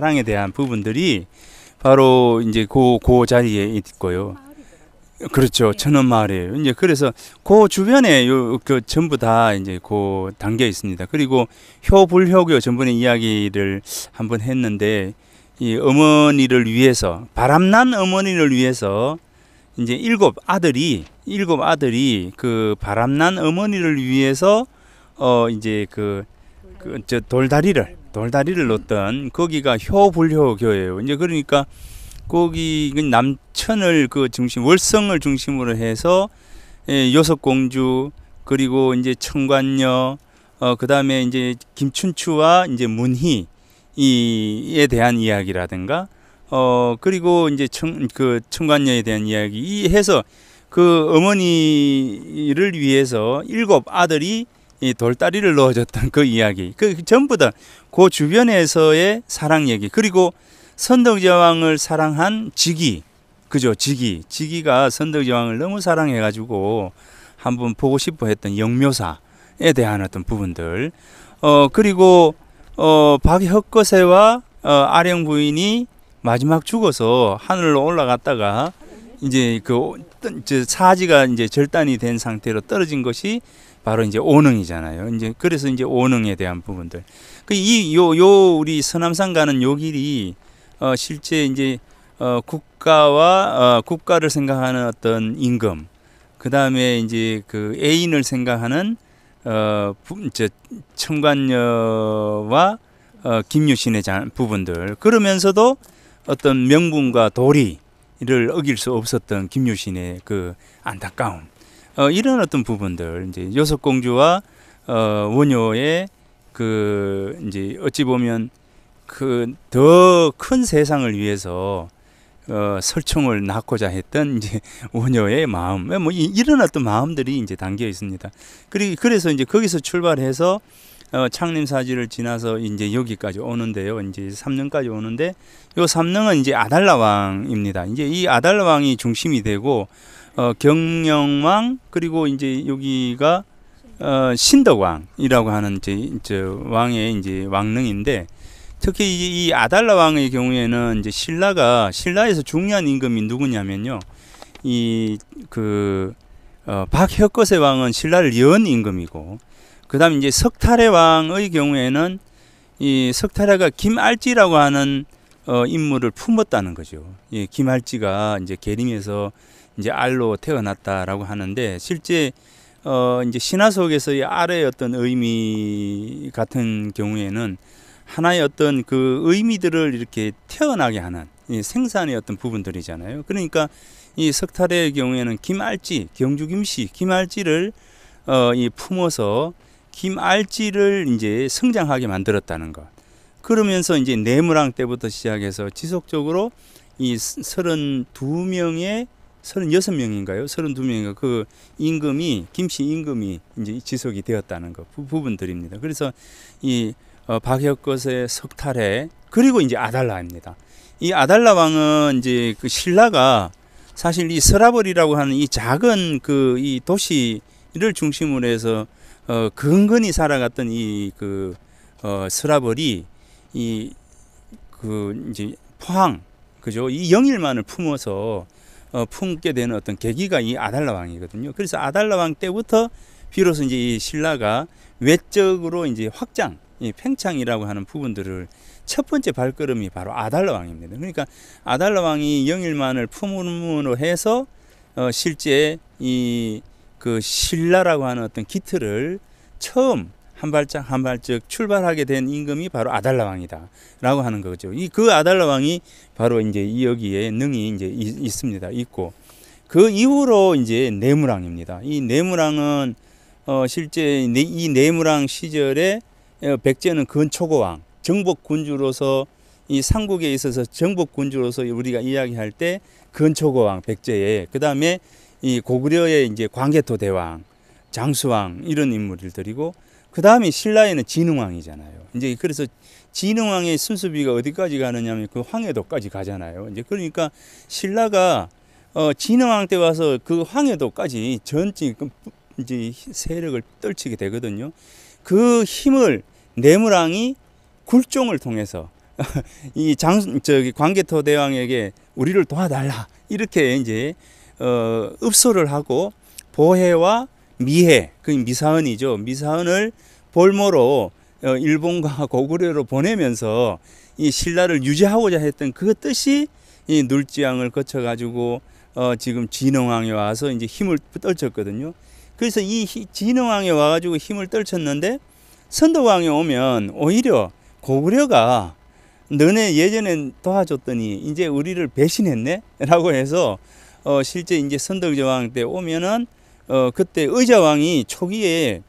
사랑에 대한 부분들이 바로 이제 그 자리에 있고요. 그렇죠. 천원마을이에요. 이제 그래서 그 주변에 그 전부 다 이제 그 담겨 있습니다. 그리고 효불효교 전번에 이야기를 한번 했는데 이 어머니를 위해서 바람난 어머니를 위해서 이제 일곱 아들이 그 바람난 어머니를 위해서 이제 저 돌다리를 놓던 거기가 효불효교예요. 이제 그러니까 거기 남천을 그 중심 월성을 중심으로 해서 여섯공주 그리고 이제 청관녀 그다음에 이제 김춘추와 이제 문희에 대한 이야기라든가 그리고 이제 청관녀에 대한 이야기 이 해서 그 어머니를 위해서 일곱 아들이 이 돌다리를 넣어줬던 그 이야기 그 전부 다 그 주변에서의 사랑 얘기 그리고 선덕여왕을 사랑한 직위 그죠 직위가 선덕여왕을 너무 사랑해가지고 한번 보고 싶어 했던 영묘사에 대한 어떤 부분들 그리고 박혁거세와 아령 부인이 마지막 죽어서 하늘로 올라갔다가 이제 사지가 이제 절단이 된 상태로 떨어진 것이 바로 이제 오능이잖아요. 이제 그래서 이제 오능에 대한 부분들. 우리 서남산 가는 요 길이 실제 이제 국가를 생각하는 어떤 임금, 그 다음에 이제 그 애인을 생각하는 청관녀와 김유신의 부분들. 그러면서도 어떤 명분과 도리를 어길 수 없었던 김유신의 그 안타까움. 이런 어떤 부분들, 이제 여섯공주와 원효의 그 이제 어찌 보면 그 더 큰 세상을 위해서 설총을 낳고자 했던 이제 원효의 마음, 뭐 이런 어떤 마음들이 이제 담겨 있습니다. 그래서 이제 거기서 출발해서 창림사지를 지나서 이제 여기까지 오는데요. 이제 삼릉까지 오는데 요 삼릉은 이제 아달라왕입니다. 이제 이 아달라왕이 중심이 되고 경영왕 그리고 이제 여기가 신덕왕이라고 하는 이제 왕의 이제 왕릉인데 특히 이 아달라 왕의 경우에는 이제 신라에서 중요한 임금이 누구냐면요. 박혁거세 왕은 신라를 연 임금이고 그다음에 이제 석탈의 왕의 경우에는 이 석탈해가 김알지라고 하는 인물을 품었다는 거죠. 예, 김알지가 이제 계림에서 이제 알로 태어났다라고 하는데 실제 이제 신화 속에서의 알의 어떤 의미 같은 경우에는 하나의 어떤 그 의미들을 이렇게 태어나게 하는 생산의 어떤 부분들이잖아요. 그러니까 이 석탈의 경우에는 김알지, 경주 김씨 김알지를 품어서 김알지를 이제 성장하게 만들었다는 것. 그러면서 이제 내무랑 때부터 시작해서 지속적으로 이 32명의 36명인가요? 32명인가 그 임금이 김씨 임금이 이제 지속이 되었다는 것 부분들입니다. 그래서 이 박혁거세 석탈해 그리고 이제 아달라입니다. 이 아달라 왕은 이제 그 신라가 사실 이 서라벌이라고 하는 이 작은 그 이 도시를 중심으로 해서 근근히 살아갔던 이 서라벌이 이 이제 포항 그죠? 이 영일만을 품어서 품게 되는 어떤 계기가 이 아달라 왕이거든요. 그래서 아달라 왕 때부터 비로소 이제 이 신라가 외적으로 이제 확장, 이 팽창이라고 하는 부분들을 첫 번째 발걸음이 바로 아달라 왕입니다. 그러니까 아달라 왕이 영일만을 품음으로 해서 실제 이 신라라고 하는 어떤 기틀을 처음 한 발짝 출발하게 된 임금이 바로 아달라 왕이다라고 하는 거죠. 그 아달라 왕이 바로 이제 여기에 능이 이제 있습니다. 있고 그 이후로 이제 내무랑입니다. 이 내무랑은 실제 이 내무랑 시절에 백제는 근초고왕 정복군주로서 이 삼국에 있어서 정복군주로서 우리가 이야기할 때 근초고왕 백제에 그 다음에 이 고구려의 이제 광개토 대왕 장수왕 이런 인물들이고 그 다음에 신라에는 진흥왕이잖아요. 이제 그래서 진흥왕의 순수비가 어디까지 가느냐면 그 황해도까지 가잖아요. 이제 그러니까 신라가 진흥왕 때 와서 그 황해도까지 전체 이제 세력을 떨치게 되거든요. 그 힘을 내무랑이 굴종을 통해서 이 저기 광개토 대왕에게 우리를 도와달라 이렇게 이제 읍소를 하고 보혜와 미해, 그 미사은이죠. 미사은을 볼모로 일본과 고구려로 보내면서 이 신라를 유지하고자 했던 그 뜻이 이 눌지양을 거쳐 가지고 지금 진흥왕에 와서 이제 힘을 떨쳤거든요. 그래서 이 진흥왕에 와가지고 힘을 떨쳤는데 선덕왕에 오면 오히려 고구려가 너네 예전엔 도와줬더니 이제 우리를 배신했네? 라고 해서 실제 이제 선덕여왕 때 오면은 그때 의자왕이 초기에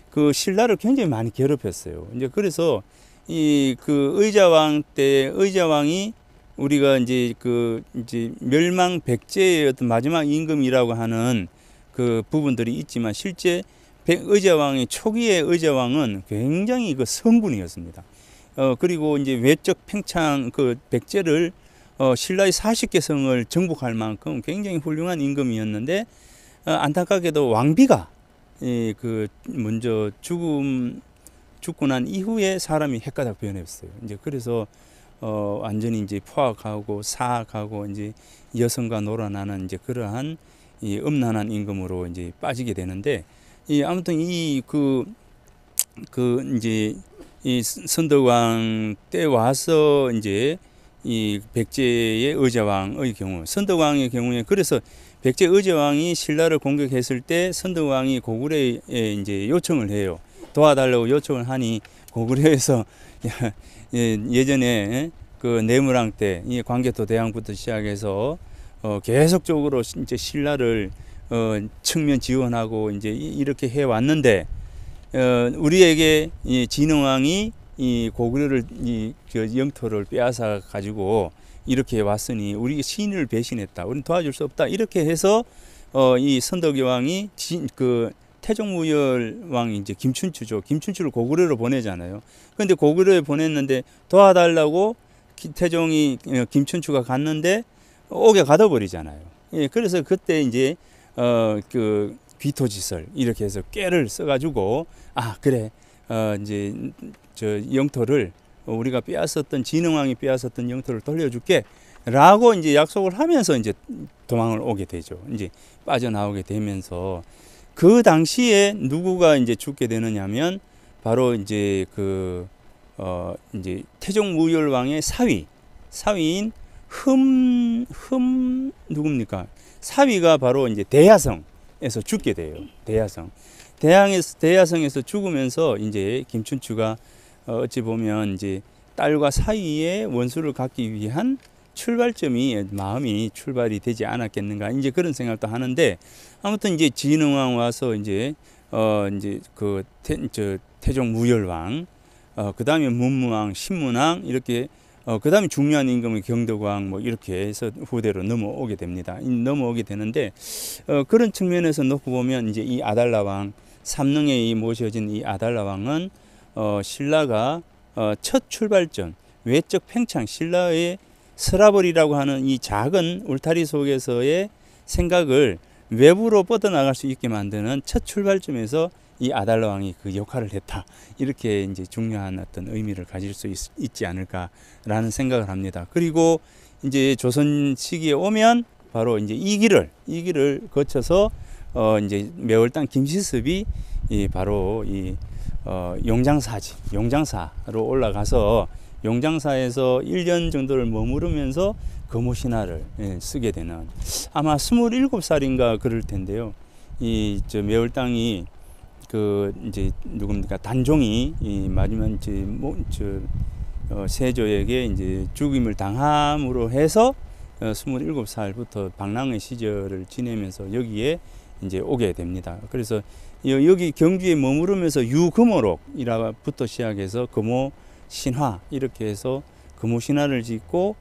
그 신라를 굉장히 많이 괴롭혔어요. 이제 그래서 이 그 의자왕 때 의자왕이 우리가 이제 그 이제 멸망 백제의 어떤 마지막 임금이라고 하는 그 부분들이 있지만 실제 의자왕의 초기의 의자왕은 굉장히 그 성군이었습니다. 그리고 이제 외적 팽창 그 백제를 신라의 40개 성을 정복할 만큼 굉장히 훌륭한 임금이었는데 안타깝게도 왕비가 그 먼저 죽고 난 이후에 사람이 헷가닥 변했어요. 이제 그래서 완전히 이제 포악하고 사악하고 이제 여성과 놀아나는 이제 그러한 이 음란한 임금으로 이제 빠지게 되는데 아무튼 이제 이 선덕왕 때 와서 이제 이 백제의 의자왕의 경우, 선덕왕의 경우에 그래서 백제 의자왕이 신라를 공격했을 때 선덕왕이 고구려에 이제 요청을 해요. 도와달라고 요청을 하니 고구려에서 예전에 그 내무랑 때 이 광개토 대왕부터 시작해서 계속적으로 이제 신라를 측면 지원하고 이제 이렇게 해 왔는데 우리에게 이 진흥왕이 이 고구려를 저 영토를 빼앗아 가지고 이렇게 왔으니 우리 신을 배신했다. 우리는 도와줄 수 없다. 이렇게 해서 이 선덕여왕이 그 태종무열 왕이 이제 김춘추죠. 김춘추를 고구려로 보내잖아요. 그런데 고구려에 보냈는데 도와달라고 태종이 김춘추가 갔는데 옥에 가둬버리잖아요. 예, 그래서 그때 이제 그 귀토지설 이렇게 해서 꾀를 써가지고 그래 이제 저 영토를 우리가 빼앗았던 진흥왕이 빼앗았던 영토를 돌려줄게 라고 이제 약속을 하면서 이제 도망을 오게 되죠. 이제 빠져나오게 되면서 그 당시에 누구가 이제 죽게 되느냐면 바로 이제 이제 태종무열왕의 사위인 누굽니까? 사위가 바로 이제 대야성에서 죽게 돼요. 대야성에서 죽으면서 이제 김춘추가 어찌 보면 이제 딸과 사이에 원수를 갖기 위한 마음이 출발이 되지 않았겠는가 이제 그런 생각도 하는데 아무튼 이제 진흥왕 와서 이제 태종 무열왕 그 다음에 문무왕, 신문왕 이렇게 그 다음에 중요한 임금의 경덕왕 뭐 이렇게 해서 후대로 넘어오게 됩니다. 넘어오게 되는데 그런 측면에서 놓고 보면 이제 이 아달라왕 삼릉에 모셔진 이 아달라왕은 신라가 첫 출발점 외적 팽창 신라의 서라벌이라고 하는 이 작은 울타리 속에서의 생각을 외부로 뻗어나갈 수 있게 만드는 첫 출발점에서 이 아달라 왕이 그 역할을 했다. 이렇게 이제 중요한 어떤 의미를 가질 수 있지 않을까라는 생각을 합니다. 그리고 이제 조선 시기에 오면 바로 이제 이 길을 거쳐서 이제 매월당 김시섭이 바로 용장사로 올라가서 용장사에서 1년 정도를 머무르면서 거모신화를 쓰게 되는 아마 27살인가 그럴 텐데요. 저 매월당이 이제 누굽니까 단종이 마지막 세조에게 이제 죽임을 당함으로 해서 27살부터 방랑의 시절을 지내면서 여기에 이제 오게 됩니다. 그래서 여기 경주에 머무르면서 유금오록이라부터 시작해서 금오신화 이렇게 해서 금오신화를 짓고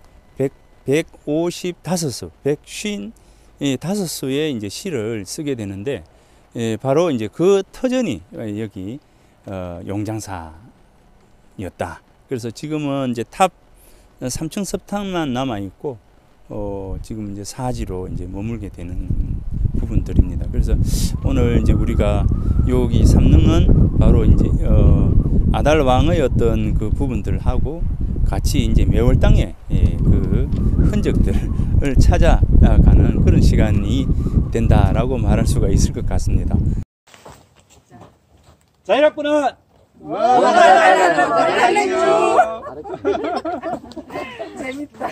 155수의 이제 시를 쓰게 되는데 바로 이제 그 터전이 여기 용장사였다. 그래서 지금은 이제 탑 3층 석탑만 남아 있고 지금 이제 사지로 이제 머물게 되는 부분들입니다. 그래서 오늘 이제 우리가 여기 삼릉은 바로 이제 아달 왕의 어떤 그 부분들을 하고 같이 이제 매월 땅에 그 흔적들을 찾아가는 그런 시간이 된다라고 말할 수가 있을 것 같습니다. 자율학부는 재밌다.